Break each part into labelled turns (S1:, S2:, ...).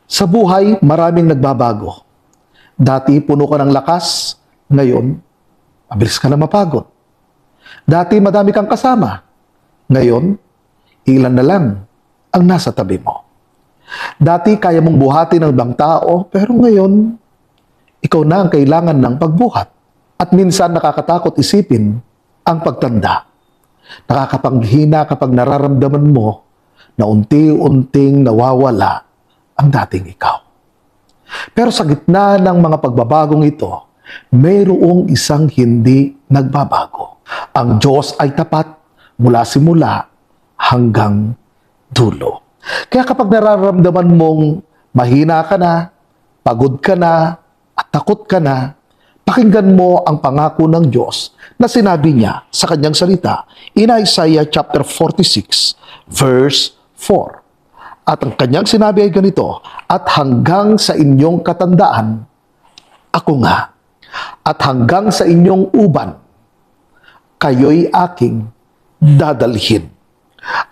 S1: Sa buhay, maraming nagbabago. Dati puno ka ng lakas, ngayon, mabilis ka na mapagod. Dati madami kang kasama, ngayon, ilan na lang ang nasa tabi mo. Dati kaya mong buhatin ng ibang tao, pero ngayon, ikaw na ang kailangan ng pagbuhat. At minsan nakakatakot isipin ang pagtanda. Nakakapanghina kapag nararamdaman mo na unti-unting nawawala ang dating ikaw. Pero sa gitna ng mga pagbabagong ito, mayroong isang hindi nagbabago. Ang Diyos ay tapat mula simula hanggang dulo. Kaya kapag nararamdaman mong mahina ka na, pagod ka na, at takot ka na, pakinggan mo ang pangako ng Diyos na sinabi niya sa kanyang salita in Isaiah chapter 46 verse 4. At ang kanyang sinabi ay ganito, at hanggang sa inyong katandaan, ako nga. At hanggang sa inyong uban, kayo'y aking dadalhin.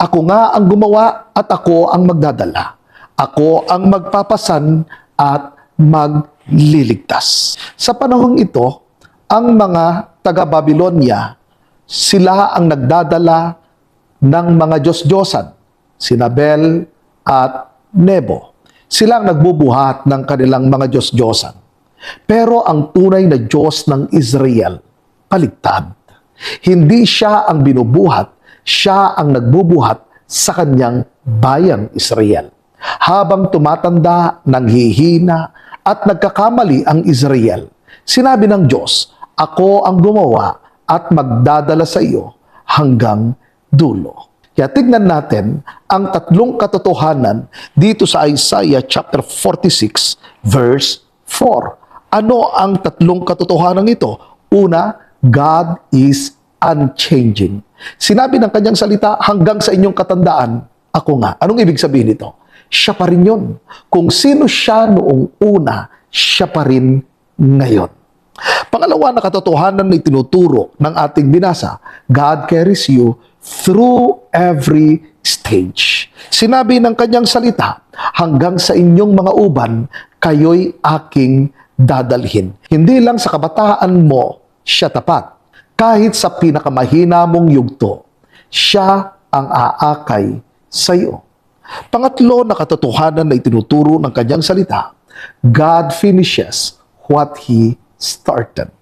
S1: Ako nga ang gumawa at ako ang magdadala. Ako ang magpapasan at magliligtas. Sa panahong ito, ang mga taga-Babylonia, sila ang nagdadala ng mga Diyos-Diyosan, sina Bel at Nebo. Sila ang nagbubuhat ng kanilang mga Diyos-Diyosan. Pero ang tunay na Diyos ng Israel, paligtad. Hindi siya ang binubuhat, siya ang nagbubuhat sa kanyang bayang Israel. Habang tumatanda, nanghihina at nagkakamali ang Israel, sinabi ng Diyos, ako ang gumawa at magdadala sa iyo hanggang dulo. Kaya tignan natin ang tatlong katotohanan dito sa Isaiah chapter 46 verse 4. Ano ang tatlong katotohanan ito? Una, God is unchanging. Sinabi ng kanyang salita, hanggang sa inyong katandaan, ako nga. Anong ibig sabihin nito? Siya pa rin yun. Kung sino siya noong una, siya pa rin ngayon. Pangalawa na katotohanan na itinuturo ng ating binasa, God carries you through every stage. Sinabi ng kanyang salita, hanggang sa inyong mga uban, kayo'y aking dadalhin. Hindi lang sa kabataan mo, siya tapat. Kahit sa pinakamahina mong yugto, siya ang aakay sa iyo. Pangatlo na katotohanan na itinuturo ng kanyang salita, God finishes what He started.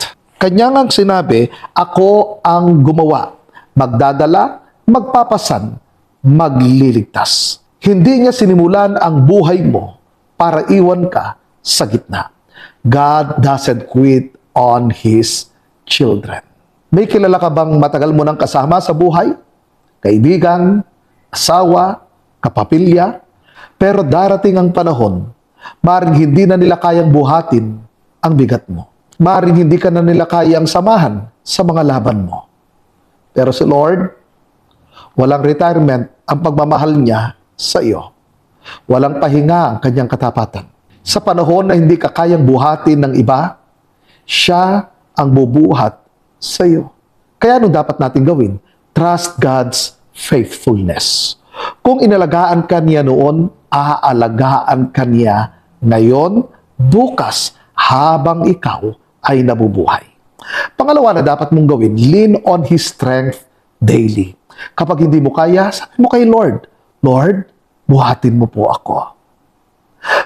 S1: Kanya ngang sinabi, ako ang gumawa, magdadala, magpapasan, magliligtas. Hindi niya sinimulan ang buhay mo para iwan ka sa gitna. God doesn't quit on His children. May kilala ka bang matagal mo nang kasama sa buhay? Kaibigan, asawa, kapamilya? Pero darating ang panahon, maaaring hindi na nila kayang buhatin ang bigat mo. Maaaring hindi ka na nila kayang samahan sa mga laban mo. Pero si Lord, walang retirement ang pagmamahal niya sa iyo. Walang pahinga ang kanyang katapatan. Sa panahon na hindi ka kayang buhatin ng iba, siya ang bubuhat sa iyo. Kaya ano dapat natin gawin? Trust God's faithfulness. Kung inalagaan ka niya noon, aalagaan ka niya ngayon, bukas, habang ikaw ay nabubuhay. Pangalawa na dapat mong gawin, lean on His strength daily. Kapag hindi mo kaya, sabi mo kay Lord, Lord, buhatin mo po ako.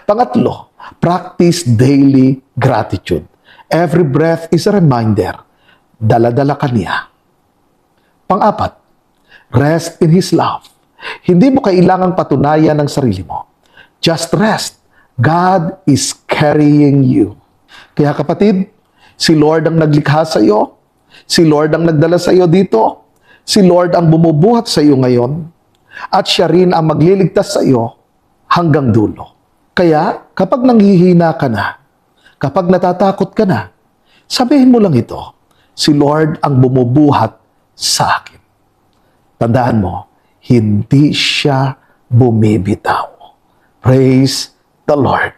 S1: Pangatlo, practice daily gratitude. Every breath is a reminder. Dala-dala ka niya. Pang-apat, rest in His love. Hindi mo kailangang patunayan ng sarili mo. Just rest. God is carrying you. Kaya kapatid, si Lord ang naglikha sa iyo. Si Lord ang nagdala sa iyo dito. Si Lord ang bumubuhat sa iyo ngayon. At siya rin ang magliligtas sa iyo hanggang dulo. Kaya kapag nanghihina ka na, kapag natatakot ka na, sabihin mo lang ito, si Lord ang bumubuhat sa akin. Tandaan mo, hindi siya bumibitaw. Praise the Lord.